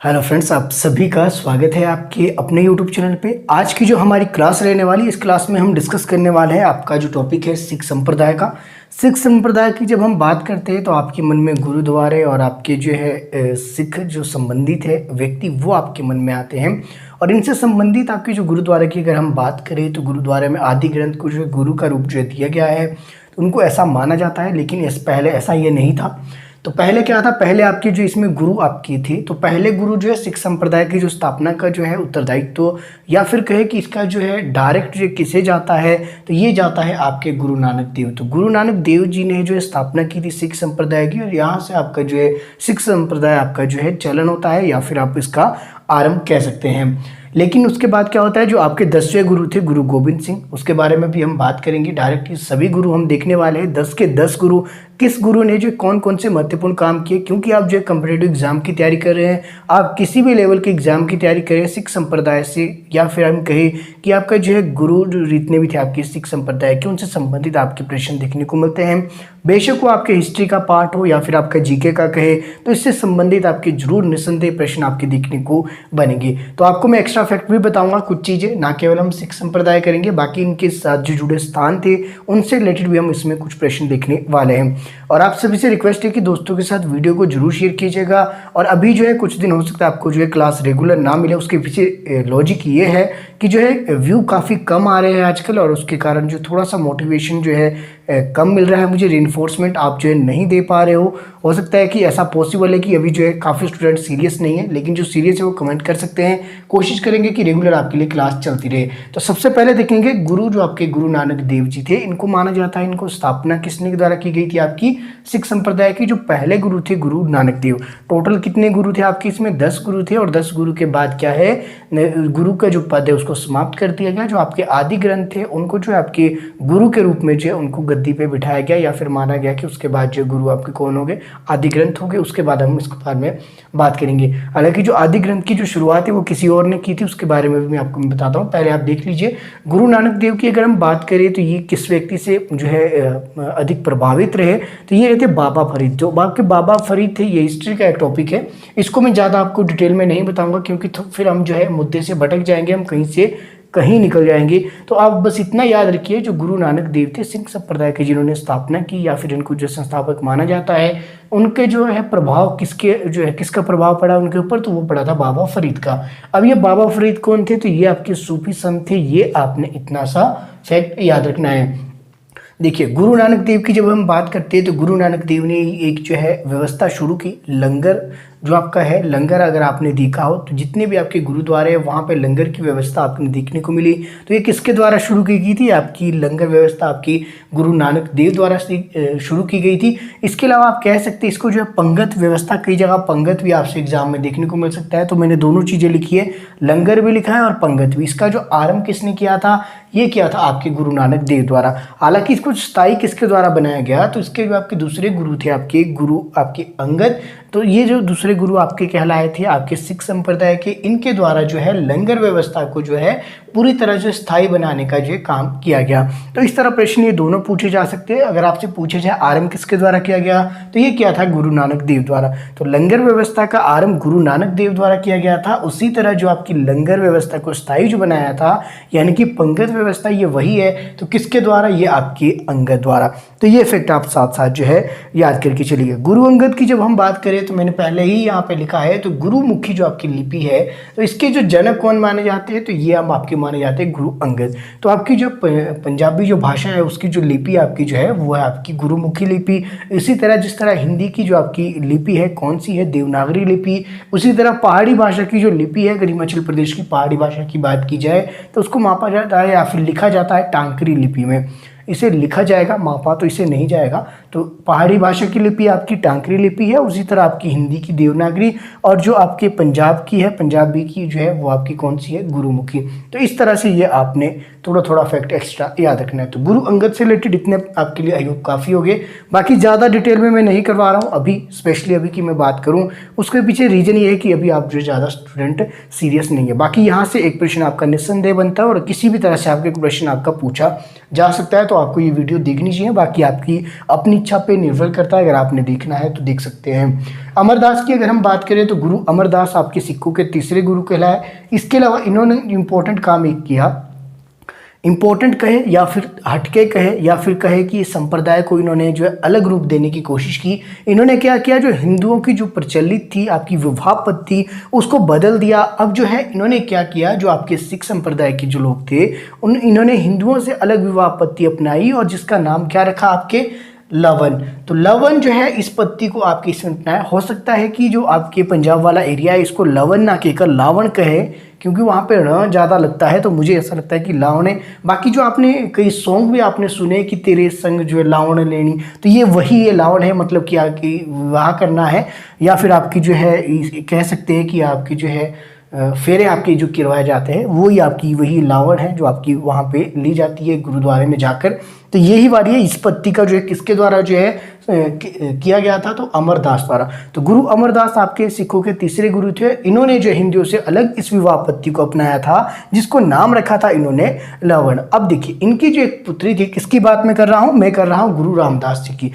Hello friends, आप सभी का स्वागत है आपके अपने यूट्यूब चैनल पे। आज की जो हमारी क्लास रहने वाली, इस क्लास में हम डिस्कस करने वाले हैं आपका जो टॉपिक है सिख संप्रदाय का। सिख संप्रदाय की जब हम बात करते हैं तो आपके मन में गुरुद्वारे और आपके जो है सिख जो संबंधित है व्यक्ति वो आपके मन में आते हैं। और इनसे संबंधित आपके जो गुरुद्वारे की अगर हम बात करें तो गुरुद्वारे में आदि ग्रंथ को जो गुरु का रूप जो दिया गया है तो उनको ऐसा माना जाता है, लेकिन इस पहले ऐसा ये नहीं था। तो पहले क्या था, पहले आपके जो इसमें गुरु आपकी थी, तो पहले गुरु जो है सिख संप्रदाय की जो स्थापना का जो है उत्तरदायित्व या फिर कहे कि इसका जो है डायरेक्ट जो किसे जाता है तो ये जाता है आपके गुरु नानक देव। तो गुरु नानक देव जी ने जो है स्थापना की थी सिख संप्रदाय की, और यहाँ से आपका जो है सिख संप्रदाय आपका जो है चलन होता है या फिर आप इसका आरंभ कह सकते हैं। लेकिन उसके बाद क्या होता है, जो आपके 10वें गुरु थे गुरु गोविंद सिंह, उसके बारे में भी हम बात करेंगे। डायरेक्टली सभी गुरु हम देखने वाले हैं, 10 के 10 गुरु किस गुरु ने जो कौन कौन से महत्वपूर्ण काम किए। क्योंकि आप जो कॉम्पिटिटिव एग्जाम की तैयारी कर रहे हैं, आप किसी भी लेवल के एग्जाम की तैयारी करें सिख संप्रदाय से, या फिर हम कहें कि आपका जो है गुरु जो जितने भी थे आपके सिख संप्रदाय के, उनसे संबंधित आपके प्रश्न देखने को मिलते हैं। बेशक वो आपके हिस्ट्री का पार्ट हो या फिर आपका जीके का कहे, तो इससे संबंधित आपके जरूर निस्संदेह प्रश्न आपके देखने को बनेंगे। तो आपको मैं एक्स्ट्रा फैक्ट भी बताऊंगा कुछ चीज़ें, ना केवल हम सिख संप्रदाय करेंगे, बाकी इनके साथ जो जुड़े स्थान थे उनसे रिलेटेड भी हम इसमें कुछ प्रश्न देखने वाले हैं। और आप सभी से रिक्वेस्ट है कि दोस्तों के साथ वीडियो को जरूर शेयर कीजिएगा। और अभी जो है कुछ दिन हो सकता है आपको जो है क्लास रेगुलर ना मिले, उसके पीछे लॉजिक ये है कि जो है व्यू काफ़ी कम आ रहे हैं आजकल, और उसके कारण जो थोड़ा सा मोटिवेशन जो है कम मिल रहा है मुझे, रिइंफोर्समेंट आप जो है नहीं दे पा रहे हो सकता है कि ऐसा पॉसिबल है कि अभी जो है काफ़ी स्टूडेंट सीरियस नहीं है, लेकिन जो सीरियस है वो कमेंट कर सकते हैं। कोशिश करेंगे कि रेगुलर आपके लिए क्लास चलती रहे। तो सबसे पहले देखेंगे गुरु जो आपके गुरु नानक देव जी थे, इनको माना जाता है, इनको स्थापना किसने के द्वारा की गई थी आपकी सिख संप्रदाय की। जो पहले गुरु थे गुरु नानक देव, टोटल कितने गुरु थे आपके इसमें 10 गुरु थे, और 10 गुरु के बाद क्या है गुरु का जो पद है उसको समाप्त कर दिया गया। जो आपके आदि ग्रंथ थे उनको जो है आपके गुरु के रूप में जो है उनको गद्दी पे बिठाया गया, या फिर माना गया कि उसके बाद जो गुरु आपके कौन हो गए, आदि ग्रंथ हो गए। उसके बाद हम इसके बारे में बात करेंगे। हालांकि जो आदि ग्रंथ की जो शुरुआत है वो किसी और ने की थी, उसके बारे में भी मैं आपको बताता हूँ। पहले आप देख लीजिए गुरु नानक देव की अगर हम बात करें तो ये किस व्यक्ति से जो है अधिक प्रभावित रहे, तो ये रहते बाबा फरीद। जो आपके बाबा फरीद थे, ये हिस्ट्री का एक टॉपिक है, इसको मैं ज़्यादा आपको डिटेल में नहीं बताऊंगा क्योंकि फिर हम जो है मुद्दे से भटक जाएंगे, हम कहीं से कहीं निकल जाएंगे। तो आप बस इतना याद रखिए, जो गुरु नानक देव थे सिख संप्रदाय के, जिन्होंने स्थापना की या फिर इनको जो संस्थापक माना जाता है, उनके जो है प्रभाव किसके जो है किसका प्रभाव पड़ा उनके ऊपर, तो वो पड़ा था बाबा फरीद का। अब ये बाबा फरीद कौन थे, तो ये आपके सूफी संत थे। ये आपने इतना सा फैक्ट याद रखना है। देखिए गुरु नानक देव की जब हम बात करते हैं तो गुरु नानक देव ने एक जो है व्यवस्था शुरू की, लंगर जो आपका है लंगर, अगर आपने देखा हो तो जितने भी आपके गुरुद्वारे हैं वहाँ पे लंगर की व्यवस्था आपको देखने को मिली। तो ये किसके द्वारा शुरू की गई थी, आपकी लंगर व्यवस्था आपकी गुरु नानक देव द्वारा शुरू की गई थी। इसके अलावा आप कह सकते हैं इसको जो है पंगत व्यवस्था, कई जगह पंगत भी आपसे एग्जाम में देखने को मिल सकता है, तो मैंने दोनों चीज़ें लिखी है, लंगर भी लिखा है और पंगत भी। इसका जो आरंभ किसने किया था, ये किया था आपके गुरु नानक देव द्वारा। हालांकि इसको स्थायी किसके द्वारा बनाया गया, तो इसके जो आपके दूसरे गुरु थे आपके गुरु आपके अंगद, तो ये जो दूसरे गुरु आपके कहलाए थे आपके सिख संप्रदाय के, इनके द्वारा जो है लंगर व्यवस्था को जो है पूरी तरह से स्थायी बनाने का जो काम किया गया। तो इस तरह प्रश्न ये दोनों पूछे जा सकते हैं। अगर आपसे पूछे जाए आरंभ किसके द्वारा किया गया, तो ये किया था गुरु नानक देव द्वारा। तो लंगर व्यवस्था का आरंभ गुरु नानक देव द्वारा किया गया था। उसी तरह जो आपकी लंगर व्यवस्था को स्थायी जो बनाया था, यानी कि पंगत व्यवस्था, ये वही है, तो किसके द्वारा, ये आपके अंगद द्वारा। तो ये फैक्ट आप साथ साथ जो है याद करके चलिए। गुरु अंगद की जब हम बात करें तो मैंने पहले ही यहाँ पे लिखा है, तो गुरुमुखी जो आपकी लिपि है, तो इसके जो जनक कौन माने जाते हैं, तो ये हम आपके माने जाते हैं गुरु अंगद। तो आपकी जो पंजाबी जो भाषा है उसकी जो लिपि आपकी जो है वो है आपकी गुरुमुखी लिपि। इसी तरह जिस तरह हिंदी की जो आपकी लिपि है कौन सी है, देवनागरी लिपि। उसी तरह पहाड़ी भाषा की जो लिपि है, अगर हिमाचल प्रदेश की पहाड़ी भाषा की बात की जाए तो उसको मापा जाता है या फिर लिखा जाता है टांकरी लिपि में। इसे लिखा जाएगा, मापा तो इसे नहीं जाएगा। तो पहाड़ी भाषा की लिपि आपकी टांकरी लिपि है, उसी तरह आपकी हिंदी की देवनागरी, और जो आपके पंजाब की है पंजाबी की जो है वो आपकी कौन सी है, गुरुमुखी। तो इस तरह से ये आपने थोड़ा थोड़ा फैक्ट एक्स्ट्रा याद रखना है। तो गुरु अंगद से रिलेटेड इतने आपके लिए आई होप काफ़ी हो गए। बाकी ज़्यादा डिटेल में मैं नहीं करवा रहा हूँ अभी, स्पेशली अभी की मैं बात करूँ, उसके पीछे रीज़न ये है कि अभी आप जो ज़्यादा स्टूडेंट सीरियस नहीं है। बाकी यहाँ से एक प्रश्न आपका निस्संदेह बनता है, और किसी भी तरह से आपके प्रश्न आपका पूछा जा सकता है, तो आपको ये वीडियो देखनी चाहिए। बाकी आपकी अपनी इच्छा पे निर्भर करता है। अगर आपने देखना है तो देख सकते हैं। अमरदास की अगर हम बात करें तो गुरु अमरदास आपके सिखों के तीसरे गुरु कहलाए। इसके अलावा इन्होंने इम्पोर्टेंट काम एक किया, इम्पोर्टेंट कहे या फिर हटके कहे या फिर कहे कि इस संप्रदाय को इन्होंने जो है अलग रूप देने की कोशिश की। इन्होंने क्या किया, जो हिंदुओं की जो प्रचलित थी आपकी विवाह पद्धति उसको बदल दिया। अब जो है इन्होंने क्या किया, जो आपके सिख संप्रदाय के जो लोग थे इन्होंने हिंदुओं से अलग विवाह पद्धति अपनाई और जिसका नाम क्या रखा आपके लवन। तो लवन जो है इस पत्ती को आपके इसमें अपनाया। हो सकता है कि जो आपके पंजाब वाला एरिया है इसको लवन ना कहकर लावण कहे, क्योंकि वहाँ पे र ज़्यादा लगता है, तो मुझे ऐसा लगता है कि लावण है। बाकी जो आपने कई सॉन्ग भी आपने सुने कि तेरे संग जो है लावण लेनी, तो ये वही ये लावण है, मतलब कि आपकी विवाह करना है या फिर आपकी जो है कह सकते हैं कि आपकी जो है फेरे आपके जो किरवाए जाते हैं वो ही आपकी वही लावण है जो आपकी वहाँ पे ली जाती है गुरुद्वारे में जाकर। तो यही बात है, इस पत्ती का जो है किसके द्वारा जो है किया गया था, तो अमरदास द्वारा। तो गुरु अमरदास आपके सिखों के तीसरे गुरु थे। इन्होंने जो हिंदुओं से अलग इस विवाह पद्धति को अपनाया था जिसको नाम रखा था इन्होंने लवण। अब देखिए इनकी जो एक पुत्री थी, किसकी बात मैं कर रहा हूँ, मैं कर रहा हूँ गुरु रामदास जी की।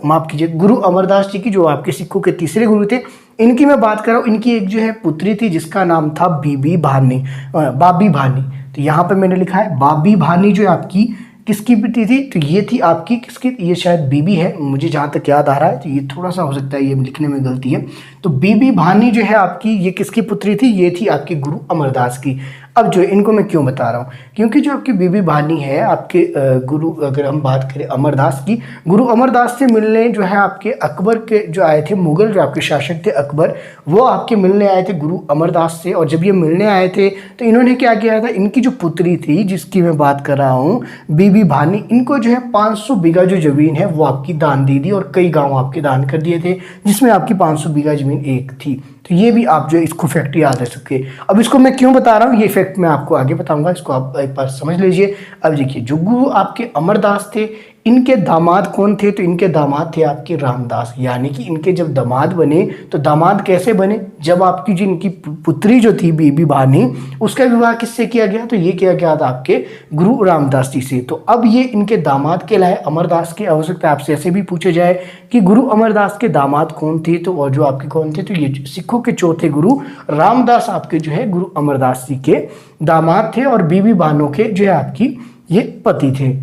माफ कीजिए, गुरु अमरदास जी की, जो आपके सिखों के तीसरे गुरु थे। इनकी मैं बात कर रहा हूँ, इनकी एक जो है पुत्री थी जिसका नाम था बाबी भानी। तो यहाँ पे मैंने लिखा है बाबी भानी, जो आपकी किसकी बेटी थी, तो ये थी आपकी किसकी, ये शायद बीबी है, मुझे जहाँ तक याद आ रहा है, तो ये थोड़ा सा हो सकता है ये लिखने में गलती है। तो बीबी भानी जो है आपकी, ये किसकी पुत्री थी, ये थी आपकी गुरु अमरदास की। अब जो इनको मैं क्यों बता रहा हूँ, क्योंकि जो आपकी बीबी भानी है आपके गुरु, अगर हम बात करें अमरदास की, गुरु अमरदास से मिलने जो है आपके अकबर के जो आए थे, मुगल जो आपके शासक थे अकबर, वो आपके मिलने आए थे गुरु अमरदास से। और जब ये मिलने आए थे तो इन्होंने क्या किया था, इनकी जो पुत्री थी जिसकी मैं बात कर रहा हूँ बीबी भानी, इनको जो है 500 बीघा जो ज़मीन है वो आपकी दान दे दी और कई गाँव आपके दान कर दिए थे, जिसमें आपकी 500 बीघा ज़मीन एक थी। तो ये भी आप जो इसको फैक्ट याद रख सकते। अब इसको मैं क्यों बता रहा हूँ, ये फैक्ट मैं आपको आगे बताऊंगा, इसको आप एक बार समझ लीजिए। अब देखिए जो गुरु आपके अमरदास थे, इनके दामाद कौन थे, तो इनके दामाद थे आपके रामदास। यानी कि इनके जब दामाद बने, तो दामाद कैसे बने, जब आपकी जो इनकी पुत्री जो थी बीबी भानी, उसका विवाह किससे किया गया, तो ये किया गया था आपके गुरु रामदास जी से। तो अब ये इनके दामाद कहलाए अमरदास के। हो सकता है आपसे ऐसे भी पूछे जाए कि गुरु अमरदास के दामाद कौन थे, तो और जो आपके कौन थे, तो ये सिखों के चौथे गुरु रामदास आपके जो है गुरु अमरदास जी के दामाद थे और बीबी भानों के जो है आपकी ये पति थे।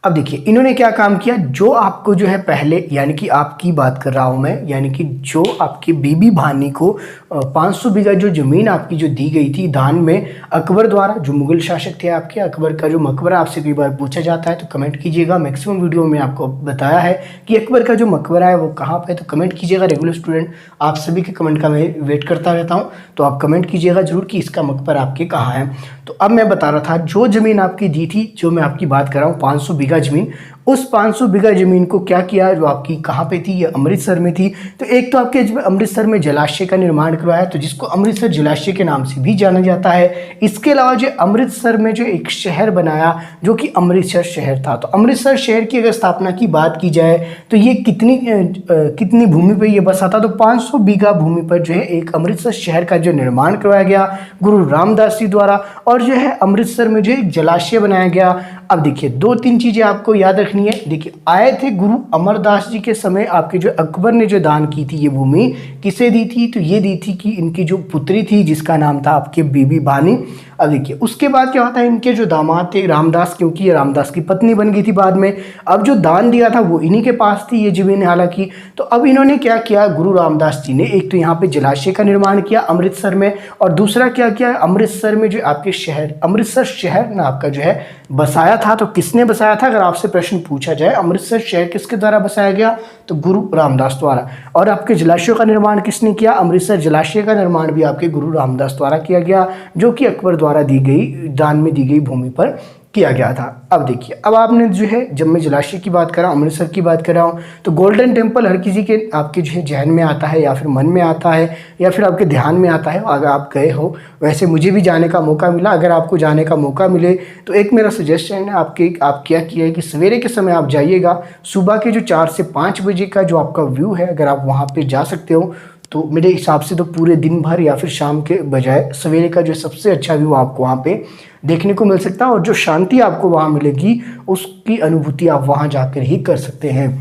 अब देखिए इन्होंने क्या काम किया, जो आपको जो है पहले, यानी कि आपकी बात कर रहा हूँ मैं, यानी कि जो आपकी बीबी भानी को 500 बीघा जो ज़मीन आपकी जो दी गई थी दान में अकबर द्वारा, जो मुगल शासक थे आपके, अकबर का जो मकबरा आपसे कई बार पूछा जाता है तो कमेंट कीजिएगा। मैक्सिमम वीडियो में आपको बताया है कि अकबर का जो मकबरा है वो कहाँ पर है, तो कमेंट कीजिएगा। रेगुलर स्टूडेंट आप सभी के कमेंट का मैं वेट करता रहता हूँ, तो आप कमेंट कीजिएगा जरूर कि इसका मकबरा आपके कहाँ है। तो अब मैं बता रहा था, जो ज़मीन आपकी दी थी, जो मैं आपकी बात कर रहा हूँ 500 बीघा ज़मीन, उस 500 बीघा ज़मीन को क्या किया, जो आपकी कहाँ पे थी, ये अमृतसर में थी। तो एक तो आपके अमृतसर में जलाशय का निर्माण करवाया, तो जिसको अमृतसर जलाशय के नाम से भी जाना जाता है। इसके अलावा जो अमृतसर में जो एक शहर बनाया जो कि अमृतसर शहर था। तो अमृतसर शहर की अगर स्थापना की बात की जाए तो ये कितनी भूमि पर ये बसा था, तो 500 बीघा भूमि पर जो है एक अमृतसर शहर का जो निर्माण करवाया गया गुरु रामदास जी द्वारा, और जो है अमृतसर में जो एक जलाशय बनाया गया। अब देखिए 2-3 चीज़ें आपको याद रखनी है। देखिए आए थे गुरु अमरदास जी के समय, आपके जो अकबर ने जो दान की थी ये भूमि किसे दी थी, तो ये दी थी कि इनकी जो पुत्री थी जिसका नाम था आपके बीबी भानी। अब देखिए उसके बाद क्या होता है, इनके जो दामाद थे रामदास, क्योंकि ये रामदास की पत्नी बन गई थी बाद में, अब जो दान दिया था वो इन्हीं के पास थी ये जमीन हालांकि। तो अब इन्होंने क्या किया, गुरु रामदास जी ने एक तो यहाँ पे जलाशय का निर्माण किया अमृतसर में, और दूसरा क्या किया, अमृतसर में जो आपके शहर, अमृतसर शहर ना आपका जो है बसाया था। तो किसने बसाया था, अगर आपसे प्रश्न पूछा जाए अमृतसर शहर किसके द्वारा बसाया गया, तो गुरु रामदास द्वारा। और आपके जलाशयों का निर्माण किसने किया, अमृतसर जलाशय का निर्माण भी आपके गुरु रामदास द्वारा किया गया, जो कि अकबर द्वारा दी गई, दान में दी गई भूमि पर किया गया था। अब देखिए अब आपने जो है, जब मैं जलाशय की बात कर रहा हूँ, अमृतसर की बात कर रहा हूँ, तो गोल्डन टेम्पल हर किसी के आपके जो है जहन में आता है, या फिर मन में आता है, या फिर आपके ध्यान में आता है अगर आप गए हो। वैसे मुझे भी जाने का मौका मिला, अगर आपको जाने का मौका मिले तो एक मेरा सजेशन है आप क्या किया है कि सवेरे के समय आप जाइएगा, सुबह के जो 4 से 5 बजे का जो आपका व्यू है, अगर आप वहाँ पर जा सकते हो तो मेरे हिसाब से तो पूरे दिन भर या फिर शाम के बजाय सवेरे का जो सबसे अच्छा व्यू आपको वहाँ पे देखने को मिल सकता है, और जो शांति आपको वहाँ मिलेगी उसकी अनुभूति आप वहाँ जाकर ही कर सकते हैं।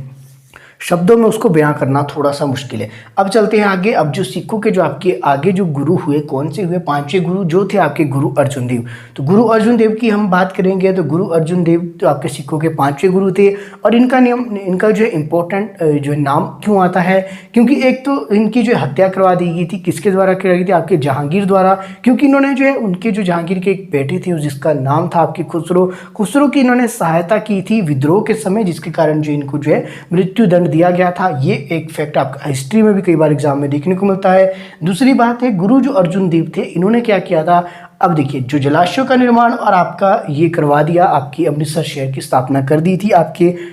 शब्दों में उसको बयां करना थोड़ा सा मुश्किल है। अब चलते हैं आगे। अब जो सिखों के जो आपके आगे जो गुरु हुए, कौन से हुए? पांचवें गुरु जो थे आपके गुरु अर्जुन देव। तो गुरु अर्जुन देव की हम बात करेंगे तो गुरु अर्जुन देव तो आपके सिखों के पांचवें गुरु थे। और इनका नियम, इनका जो इम्पोर्टेंट जो नाम क्यों आता है, क्योंकि एक तो इनकी जो हत्या करवा दी गई थी, किसके द्वारा करवाई गई थी? आपके जहांगीर द्वारा। क्योंकि इन्होंने जो है उनके जो जहांगीर के एक बेटे थे जिसका नाम था आपके खुसरो की इन्होंने सहायता की थी विद्रोह के समय, जिसके कारण जो इनको जो है मृत्यु दंड दिया गया था। ये एक फैक्ट आपका हिस्ट्री में भी कई बार एग्जाम में देखने को मिलता है। दूसरी बात है, गुरु जो अर्जुन देव थे इन्होंने क्या किया था? अब देखिए, जो जलाशयों का निर्माण और आपका ये करवा दिया, आपकी अमृतसर शहर की स्थापना कर दी थी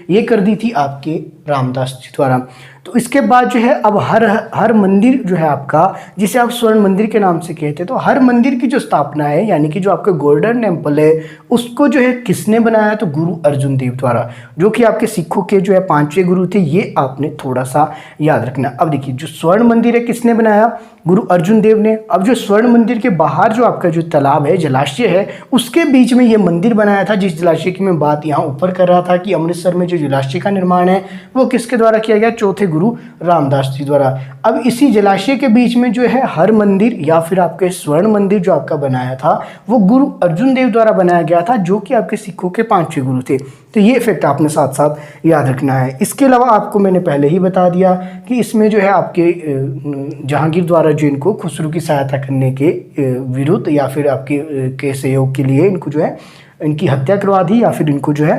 ये कर दी थी आपके रामदास जी द्वारा। तो इसके बाद जो है अब हर मंदिर जो है आपका, जिसे आप स्वर्ण मंदिर के नाम से कहते हैं, तो हर मंदिर की जो स्थापना है, यानी कि जो आपका गोल्डन टेम्पल है, उसको जो है किसने बनाया? तो गुरु अर्जुन देव द्वारा, जो कि आपके सिखों के जो है पांचवें गुरु थे। ये आपने थोड़ा सा याद रखना। अब देखिए, जो स्वर्ण मंदिर है किसने बनाया? गुरु अर्जुन देव ने। अब जो स्वर्ण मंदिर के बाहर जो आपका जो तालाब है, जलाशय है, उसके बीच में ये मंदिर बनाया था। जिस जलाशय की मैं बात यहाँ ऊपर कर रहा था कि अमृतसर में जो जलाशय का निर्माण है वो किसके द्वारा किया गया? चौथे गुरु रामदास जी द्वारा। अब इसी जलाशय के बीच में जो है हर मंदिर या फिर आपके स्वर्ण मंदिर जो आपका बनाया था वो गुरु अर्जुन देव द्वारा बनाया गया था, जो कि आपके सिखों के पांचवें गुरु थे। तो ये फैक्ट आपने साथ साथ याद रखना है। इसके अलावा आपको मैंने पहले ही बता दिया कि इसमें जो है आपके जहांगीर द्वारा जो इनको खुसरो की सहायता करने के विरुद्ध या फिर आपके के सहयोग के लिए इनको जो है इनकी हत्या करवा दी, या फिर इनको जो है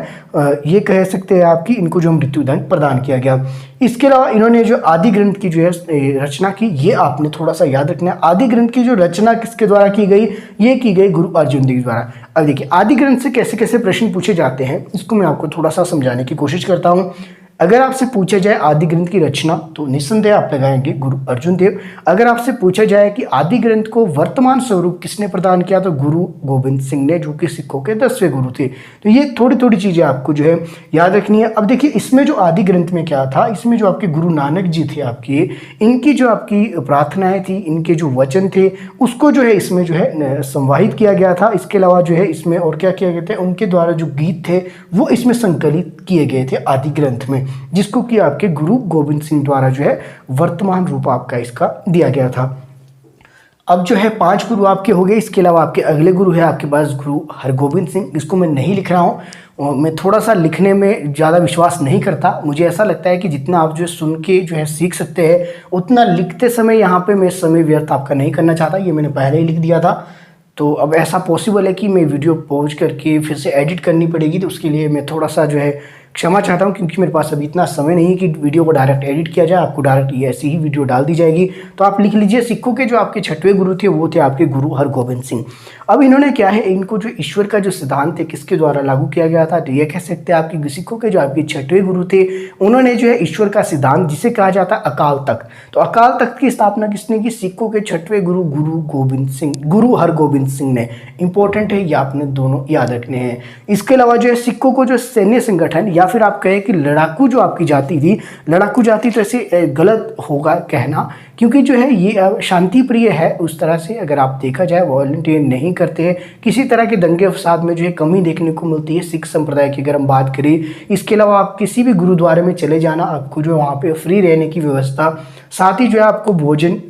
ये कह सकते हैं आपकी इनको जो मृत्युदंड प्रदान किया गया। इसके अलावा इन्होंने जो आदि ग्रंथ की जो है रचना की, ये आपने थोड़ा सा याद रखना है। आदि ग्रंथ की जो रचना किसके द्वारा की गई? ये की गई गुरु अर्जुन देव द्वारा। अब देखिए, आदि ग्रंथ से कैसे कैसे प्रश्न पूछे जाते हैं, इसको मैं आपको थोड़ा सा समझाने की कोशिश करता हूँ। अगर आपसे पूछा जाए आदि ग्रंथ की रचना, तो निस्संदेह आप लगाएंगे गुरु अर्जुन देव। अगर आपसे पूछा जाए कि आदि ग्रंथ को वर्तमान स्वरूप किसने प्रदान किया, तो गुरु गोविंद सिंह ने, जो कि सिखों के 10वें गुरु थे। तो ये थोड़ी थोड़ी चीज़ें आपको जो है याद रखनी है। अब देखिए, इसमें जो आदि ग्रंथ में क्या था, इसमें जो आपके गुरु नानक जी थे आपके, इनकी जो आपकी प्रार्थनाएं थी, इनके जो वचन थे, उसको जो है इसमें जो है संवाहित किया गया था। इसके अलावा जो है इसमें और क्या किया गया था, उनके द्वारा जो गीत थे वो इसमें संकलित किए गए थे आदि ग्रंथ में, जिसको कि आपके गुरु गोविंद सिंह द्वारा जो है वर्तमान रूप आपका इसका दिया गया था। अब जो है 5 गुरु आपके हो गए। इसके अलावा आपके अगले गुरु है आपके पास गुरु हरगोबिंद सिंह। इसको मैं नहीं लिख रहा हूँ, मैं थोड़ा सा लिखने में ज़्यादा विश्वास नहीं करता। मुझे ऐसा लगता है कि जितना आप जो है सुन के जो है सीख सकते हैं, उतना लिखते समय यहाँ पे मैं समय व्यर्थ आपका नहीं करना चाहता। ये मैंने पहले ही लिख दिया था। तो अब ऐसा पॉसिबल है कि मैं वीडियो पॉज करके फिर से एडिट करनी पड़ेगी, तो उसके लिए मैं थोड़ा सा जो है क्षमा चाहता हूं, क्योंकि मेरे पास अभी इतना समय नहीं है कि वीडियो को डायरेक्ट एडिट किया जाए। आपको डायरेक्ट ये ऐसी ही वीडियो डाल दी जाएगी। तो आप लिख लीजिए, सिखों के जो आपके 6वें गुरु थे वो थे आपके गुरु हरगोबिंद सिंह। अब इन्होंने क्या है, इनको जो ईश्वर का जो सिद्धांत है किसके द्वारा लागू किया गया था, तो ये कह सकते हैं आपके सिखों के जो आपके 6वें गुरु थे, उन्होंने जो है ईश्वर का सिद्धांत, जिसे कहा जाता है अकाल तख्त, तो अकाल तख्त की स्थापना किसने की? सिखों के 6वें गुरु गुरु हरगोबिंद सिंह ने। इंपॉर्टेंट है, ये आपने दोनों याद रखने हैं। इसके अलावा जो है सिखों को जो सैन्य संगठन या फिर आप कहें कि लड़ाकू जो आपकी जाति थी, लड़ाकू जाति तो ऐसे गलत होगा कहना, क्योंकि जो है ये शांति प्रिय है उस तरह से। अगर आप देखा जाए वॉलंटियर नहीं करते हैं, किसी तरह के दंगे फसाद में जो है कमी देखने को मिलती है सिख संप्रदाय की अगर हम बात करें। इसके अलावा आप किसी भी गुरुद्वारे में चले जाना, आपको जो वहाँ पे फ्री रहने की व्यवस्था, साथ ही जो है आपको भोजन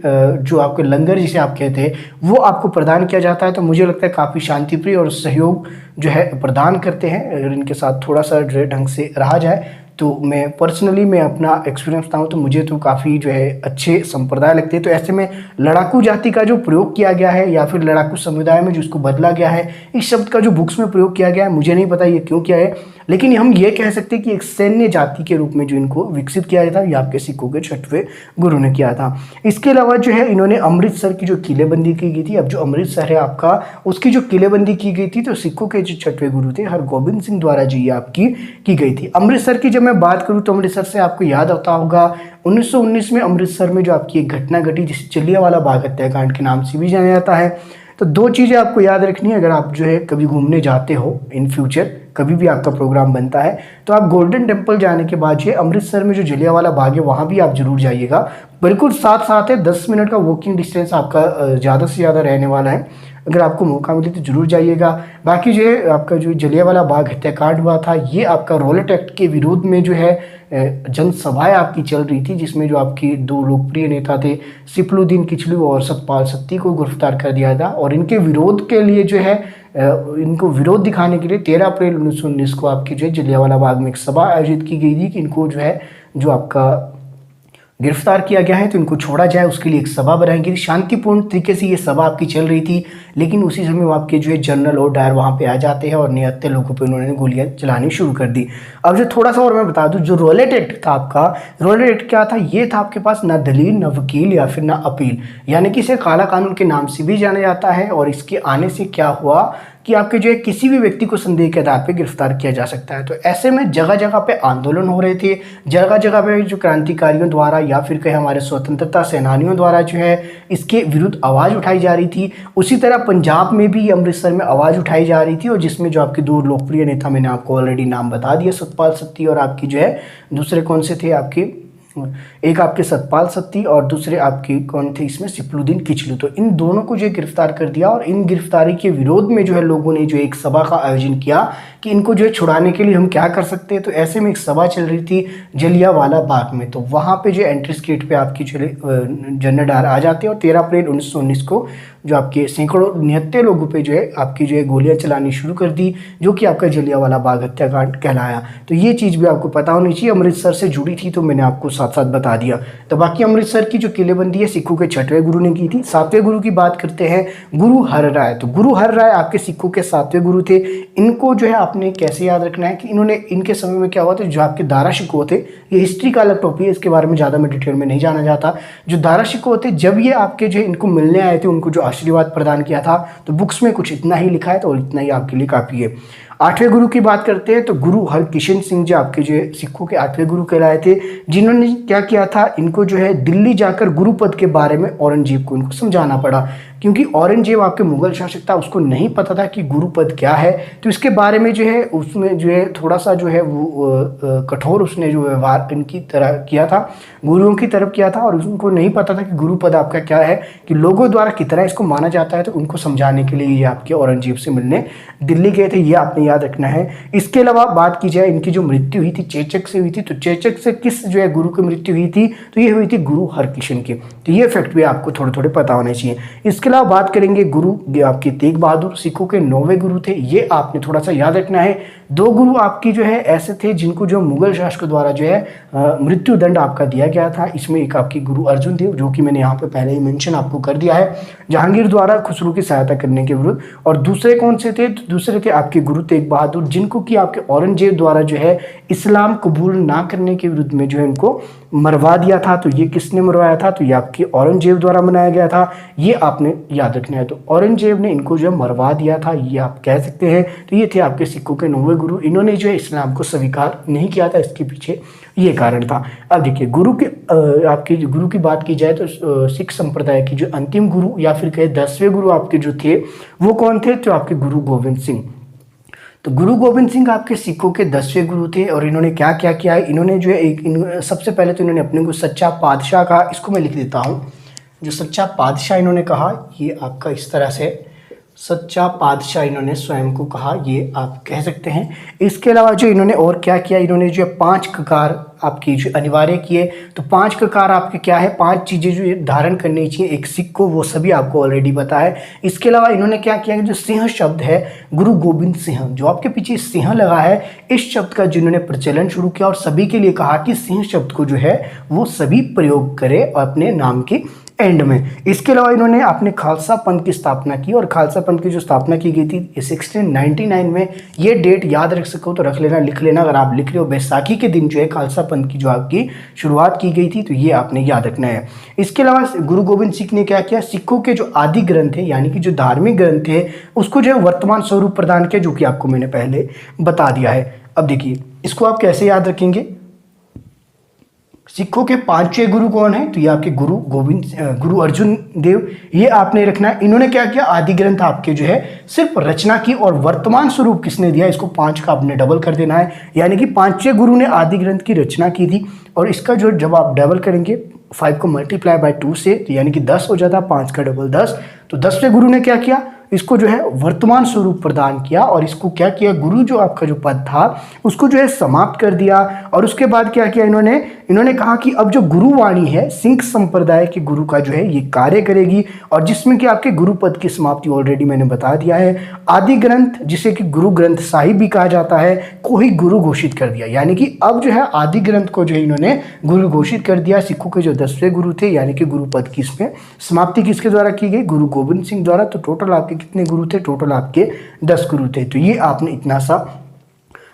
जो आपके लंगर जिसे आप कहते हैं वो आपको प्रदान किया जाता है। तो मुझे लगता है काफ़ी शांतिप्रिय और सहयोग जो है प्रदान करते हैं। अगर इनके साथ थोड़ा सा जो है ढंग से रहा जाए, तो मैं पर्सनली मैं अपना एक्सपीरियंस बताऊँ तो मुझे तो काफ़ी जो है अच्छे संप्रदाय लगते हैं। तो ऐसे में लड़ाकू जाति का जो प्रयोग किया गया है या फिर लड़ाकू समुदाय में जिसको बदला गया है, इस शब्द का जो बुक्स में प्रयोग किया गया है, मुझे नहीं पता ये क्यों किया है, लेकिन हम ये कह सकते हैं कि एक सैन्य जाति के रूप में जो इनको विकसित किया गया था, ये आपके सिखों के 6वें गुरु ने किया था। इसके अलावा जो है इन्होंने अमृतसर की जो किलेबंदी की गई थी, अब जो अमृतसर है आपका, उसकी जो किलेबंदी की गई थी, तो सिखों के जो 6वें गुरु थे हरगोबिंद सिंह द्वारा जी आपकी की गई थी। अमृतसर की जब मैं बात करूँ तो अमृतसर से आपको याद आता होगा 1919 में अमृतसर में जो आपकी एक घटना घटी, जिसे जलियांवाला बाग हत्याकांड के नाम से भी जाना जाता है। तो 2 चीज़ें आपको याद रखनी है अगर आप जो है कभी घूमने जाते हो इन फ्यूचर, कभी भी आपका प्रोग्राम बनता है, तो आप गोल्डन टेम्पल जाने के बाद ये अमृतसर में जो जलियांवाला बाग है वहाँ भी आप जरूर जाइएगा। बिल्कुल साथ साथ है, 10 मिनट का वॉकिंग डिस्टेंस आपका ज़्यादा से ज़्यादा रहने वाला है। अगर आपको मौका मिले तो जरूर जाइएगा। बाकी जो है आपका जो जलियांवाला बाग हत्याकांड हुआ था, ये आपका रॉलेट एक्ट के विरोध में जो है जनसभाएं आपकी चल रही थी, जिसमें जो आपकी दो लोकप्रिय नेता थे सिपलुद्दीन किचलू और सतपाल सत्ती को गिरफ्तार कर दिया था। और इनके विरोध के लिए जो है इनको विरोध दिखाने के लिए 13 अप्रैल 1919 को आपकी जो है जलियांवाला बाग में एक सभा आयोजित की गई थी कि इनको जो है जो आपका गिरफ्तार किया गया है तो इनको छोड़ा जाए, उसके लिए एक सभा बनाई गई। शांतिपूर्ण तरीके से ये सभा आपकी चल रही थी, लेकिन उसी समय वो आपके जो है जनरल और डायर वहाँ पे आ जाते हैं और निहत्थे लोगों पे उन्होंने गोलियां चलानी शुरू कर दी। अब जो थोड़ा सा और मैं बता दूं, जो रॉलेट एक्ट था आपका, रॉलेट एक्ट क्या था, ये था आपके पास ना दलील ना वकील या फिर ना अपील, यानी कि इसे काला कानून के नाम से भी जाना जाता है। और इसके आने से क्या हुआ कि आपके जो है किसी भी व्यक्ति को संदेह के आधार पर गिरफ्तार किया जा सकता है। तो ऐसे में जगह जगह पे आंदोलन हो रहे थे, जगह जगह पे जो क्रांतिकारियों द्वारा या फिर कहीं हमारे स्वतंत्रता सेनानियों द्वारा जो है इसके विरुद्ध आवाज़ उठाई जा रही थी। उसी तरह पंजाब में भी, अमृतसर में आवाज़ उठाई जा रही थी, और जिसमें जो आपके दो लोकप्रिय नेता, मैंने आपको ऑलरेडी नाम बता दिया, सतपाल सत्ती और आपकी जो है दूसरे कौन से थे आपके, एक आपके सतपाल सत्ती और दूसरे आपके कौन थे इसमें, सिपलुद्दीन किचलू। तो इन दोनों को जो गिरफ्तार कर दिया और इन गिरफ्तारी के विरोध में जो है लोगों ने जो एक सभा का आयोजन किया कि इनको जो है छुड़ाने के लिए हम क्या कर सकते हैं। तो ऐसे में एक सभा चल रही थी जलियांवाला बाग में, तो वहाँ पे जो एंट्री गेट पे आपकी जनरल डायर आ जाते हैं और 13 अप्रैल 1919 को जो आपके सैकड़ों निहत्थे लोगों पे जो है आपकी जो है गोलियां चलानी शुरू कर दी, जो कि आपका जलियांवाला बाग हत्याकांड कहलाया। तो ये चीज़ भी आपको पता होनी चाहिए, अमृतसर से जुड़ी थी तो मैंने आपको साथ साथ बता दिया। तो बाकी अमृतसर की जो किलेबंदी है सिखों के 6वें गुरु ने की थी। 7वें गुरु की बात करते हैं, गुरु हर राय। तो गुरु हर राय आपके सिखों के 7वें गुरु थे। इनको जो है आपने कैसे याद रखना है कि इन्होंने, इनके समय में क्या हुआ था, जो आपके दारा शिकोह थे, ये हिस्ट्री का अलग टॉपिक है, इसके बारे में ज़्यादा मैं डिटेल में नहीं जाना चाहता। जो दारा शिकोह थे, जब ये आपके जो इनको मिलने आए थे, उनको जो आशीर्वाद प्रदान किया था, तो बुक्स में कुछ इतना ही लिखा है, तो इतना ही आपके लिए काफ़ी है। 8वें गुरु की बात करते हैं तो गुरु हरकिशन सिंह जो आपके जो सिखों के 8वें गुरु कहलाए थे, जिन्होंने क्या किया था, इनको जो है दिल्ली जाकर गुरुपद के बारे में औरंगजेब को इनको समझाना पड़ा, क्योंकि औरंगजेब आपके मुगल शासक था, उसको नहीं पता था कि गुरुपद क्या है। तो इसके बारे में जो है उसमें जो है थोड़ा सा जो है वो कठोर उसने जो व्यवहार इनकी तरह किया था, गुरुओं की तरफ किया था, और उनको नहीं पता था कि गुरुपद आपका क्या है, कि लोगों द्वारा कितना इसको माना जाता है। तो उनको समझाने के लिए ये आपके औरंगजेब से मिलने दिल्ली गए थे, ये आपने याद रखना है। इसके अलावा बात की जाए इनकी जो मृत्यु हुई थी चेचक से हुई थी, तो चेचक से किस जो है गुरु की मृत्यु हुई थी, तो ये हुई थी गुरु हरकिशन की। तो ये फैक्ट भी आपको थोड़े थोड़े पता होने चाहिए। इसके अलावा बात करेंगे गुरु आपके तेग बहादुर, सिखों के 9वें गुरु थे, ये आपने थोड़ा सा याद रखना है। 2 गुरु आपकी जो है ऐसे थे जिनको जो मुगल शासकों द्वारा जो है मृत्यु दंड आपका दिया गया था। इसमें एक आपकी गुरु अर्जुन देव, जो कि मैंने यहाँ पे पहले ही मेंशन आपको कर दिया है, जहांगीर द्वारा खुसरो की सहायता करने के विरुद्ध। और दूसरे कौन से थे, तो दूसरे थे आपके गुरु तेग बहादुर, जिनको कि आपके औरंगजेब द्वारा जो है इस्लाम कबूल ना करने के विरुद्ध में जो है इनको मरवा दिया था। तो ये किसने मरवाया था, तो ये आपके औरंगजेब द्वारा मनाया गया था, ये आपने याद रखना है। तो औरंगजेब ने इनको जो मरवा दिया था, ये आप कह सकते हैं। तो ये थे आपके सिखों के 9वें गुरु, इन्होंने जो है इस्लाम को स्वीकार नहीं किया था, इसके पीछे ये कारण था। अब देखिए गुरु के आपके गुरु की बात की जाए तो सिख संप्रदाय की जो अंतिम गुरु या फिर कहे 10वें गुरु आपके जो थे वो कौन थे, तो आपके गुरु गोविंद सिंह। तो गुरु गोविंद सिंह आपके सिखों के 10वें गुरु थे, और इन्होंने क्या क्या किया है, इन्होंने जो है सबसे पहले तो इन्होंने अपने को सच्चा पातशाह कहा। इसको मैं लिख देता हूँ, जो सच्चा पातशाह इन्होंने कहा, ये आपका इस तरह से सच्चा पातशाह इन्होंने स्वयं को कहा, ये आप कह सकते हैं। इसके अलावा जो इन्होंने और क्या किया, इन्होंने जो 5 ककार आपकी जो अनिवार्य किए। तो 5 ककार आपके क्या है, 5 चीज़ें जो धारण करनी चाहिए एक सिख को, वो सभी आपको ऑलरेडी पता है। इसके अलावा इन्होंने क्या किया, जो सिंह शब्द है, गुरु गोविंद सिंह, जो आपके पीछे सिंह लगा है, इस शब्द का जिन्होंने प्रचलन शुरू किया और सभी के लिए कहा कि सिंह शब्द को जो है वो सभी प्रयोग करें अपने नाम के एंड में। इसके अलावा इन्होंने अपने खालसा पंथ की स्थापना की, और खालसा पंथ की जो स्थापना की गई थी 1699 में। ये डेट याद रख सको तो रख लेना, लिख लेना। अगर आप लिख रहे हो, बैसाखी के दिन जो है खालसा पंथ की जो आपकी शुरुआत की गई थी, तो ये आपने याद रखना है। इसके अलावा गुरु गोविंद सिंह ने क्या किया, सिखों के जो आदि ग्रंथ है, यानी कि जो धार्मिक ग्रंथ है, उसको जो है वर्तमान स्वरूप प्रदान किया, जो कि आपको मैंने पहले बता दिया है। अब देखिए इसको आप कैसे याद रखेंगे, सिखों के 5वें गुरु कौन है, तो ये आपके गुरु अर्जुन देव, ये आपने रखना है। इन्होंने क्या किया, आदि ग्रंथ आपके जो है सिर्फ रचना की, और वर्तमान स्वरूप किसने दिया, इसको 5 का आपने डबल कर देना है। यानी कि 5वें गुरु ने आदि ग्रंथ की रचना की थी, और इसका जो जब आप डबल करेंगे 5 को मल्टीप्लाई बाय 2 से, तो यानी कि 10 हो जाता है, 5 का डबल 10। तो 10वें गुरु ने क्या किया, इसको जो है वर्तमान स्वरूप प्रदान किया और इसको क्या किया, गुरु जो आपका जो पद था उसको जो है समाप्त कर दिया। और उसके बाद क्या किया इन्होंने कहा कि अब जो गुरुवाणी है सिंह संप्रदाय के गुरु का जो है ये कार्य करेगी, और जिसमें कि आपके गुरु पद की समाप्ति ऑलरेडी मैंने बता दिया है। आदि ग्रंथ जिसे कि गुरु ग्रंथ साहिब भी कहा जाता है को ही गुरु घोषित कर दिया, यानी कि अब जो है आदि ग्रंथ को जो है इन्होंने गुरु घोषित कर दिया। सिखों के जो 10वें गुरु थे, यानी कि गुरु पद की इसमें समाप्ति किसके द्वारा की गई, गुरु गोविंद सिंह द्वारा। तो टोटल आपके कितने गुरु थे, टोटल आपके 10 गुरु थे। तो ये आपने इतना सा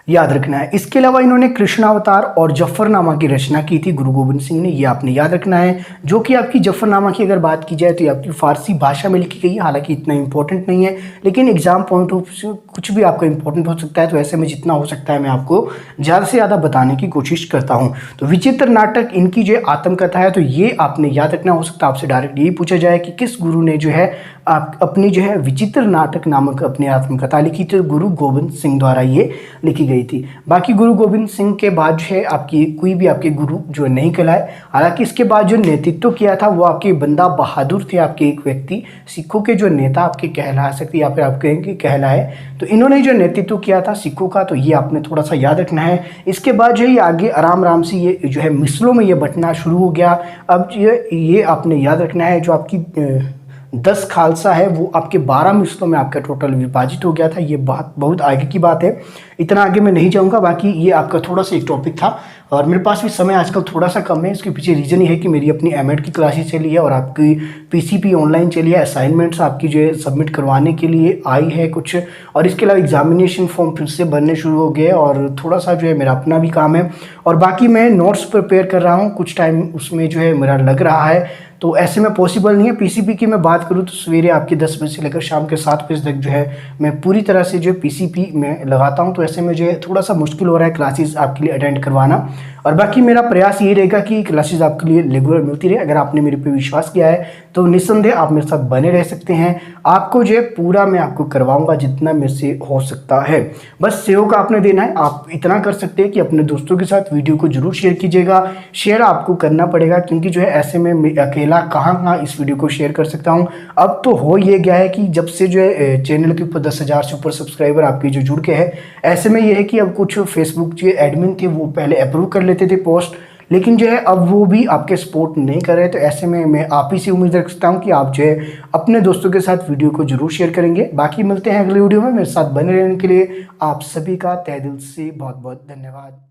याद रखना है। इसके अलावा इन्होंने कृष्णावतार और जफरनामा की रचना की थी गुरु गोविंद सिंह ने, ये आपने याद रखना है। जो कि आपकी जफरनामा की अगर बात की जाए तो ये आपकी फारसी भाषा में लिखी गई है, हालांकि इतना इंपॉर्टेंट नहीं है, लेकिन एग्जाम पॉइंट ऑफ व्यू कुछ भी आपका इंपॉर्टेंट हो सकता है। तो ऐसे में जितना हो सकता है मैं आपको ज़्यादा से ज़्यादा बताने की कोशिश करता हूँ। तो विचित्र नाटक इनकी जो आत्मकथा है, तो ये आपने याद रखना। हो सकता है आपसे डायरेक्ट यही पूछा जाए कि किस गुरु ने जो है आप अपनी जो है विचित्र नाटक नामक अपनी आत्मकथा लिखी थी। गुरु गोविंद सिंह द्वारा ये लिखी गई थी। बाकी गुरु गोविंद सिंह के बाद जो है आपकी कोई भी आपके गुरु जो नहीं कहलाए। हालांकि इसके बाद जो नेतृत्व किया था वो आपके बंदा बहादुर थे, आपके एक व्यक्ति सिखों के जो नेता आपके कहला सकते या फिर आप कहेंगे कहलाए। तो इन्होंने जो नेतृत्व किया था सिखों का, तो ये आपने थोड़ा सा याद रखना है। इसके बाद जो है आगे आराम से ये जो है मिसलों में ये बंटना शुरू हो गया। अब ये आपने याद रखना है, जो आपकी 10 खालसा है वो आपके 12 मिसलों में आपका टोटल विभाजित हो गया था। ये बात बहुत आगे की बात है, इतना आगे मैं नहीं जाऊंगा। बाकी ये आपका थोड़ा सा एक टॉपिक था और मेरे पास भी समय आजकल थोड़ा सा कम है। इसके पीछे रीज़न ये है कि मेरी अपनी एमएड की क्लासेस चली है और आपकी पीसीपी ऑनलाइन चली है। असाइनमेंट्स आपकी जो है सबमिट करवाने के लिए आई है कुछ, और इसके अलावा एग्जामिनेशन फॉर्म फिर से बनने शुरू हो गए और थोड़ा सा जो है मेरा अपना भी काम है। और बाकी मैं नोट्स प्रिपेयर कर रहा हूँ, कुछ टाइम उसमें जो है मेरा लग रहा है। तो ऐसे में पॉसिबल नहीं है। पीसीपी की मैं बात करूँ तो सवेरे आपके 10 बजे से लेकर शाम के 7 बजे तक जो है मैं पूरी तरह से जो है पीसीपी में लगाता हूँ। तो ऐसे में जो है थोड़ा सा मुश्किल हो रहा है क्लासेस आपके लिए अटेंड करवाना। और बाकी मेरा प्रयास ये रहेगा कि क्लासेस आपके लिए रेगुलर मिलती रहे। अगर आपने मेरे पे विश्वास किया है तो निस्संदेह आप मेरे साथ बने रह सकते हैं। आपको जो है पूरा मैं आपको करवाऊंगा जितना मेरे से हो सकता है। बस सहयोग आपने देना है। आप इतना कर सकते हैं कि अपने दोस्तों के साथ वीडियो को जरूर शेयर कीजिएगा। शेयर आपको करना पड़ेगा, क्योंकि जो है ऐसे में मैं अकेला कहाँ इस वीडियो को शेयर कर सकता हूँ। अब तो हो ये गया है कि जब से जो है चैनल के ऊपर 10,000 से ऊपर सब्सक्राइबर आपके जो जुड़ के हैं, ऐसे में ये है कि अब कुछ फेसबुक जो एडमिन थे वो पहले अप्रूव कर लेते थे पोस्ट, लेकिन जो है अब वो भी आपके सपोर्ट नहीं कर रहे। तो ऐसे में मैं आप ही से उम्मीद रखता हूँ कि आप जो है अपने दोस्तों के साथ वीडियो को जरूर शेयर करेंगे। बाकी मिलते हैं अगले वीडियो में। मेरे साथ बने रहने के लिए आप सभी का तहे दिल से बहुत बहुत धन्यवाद।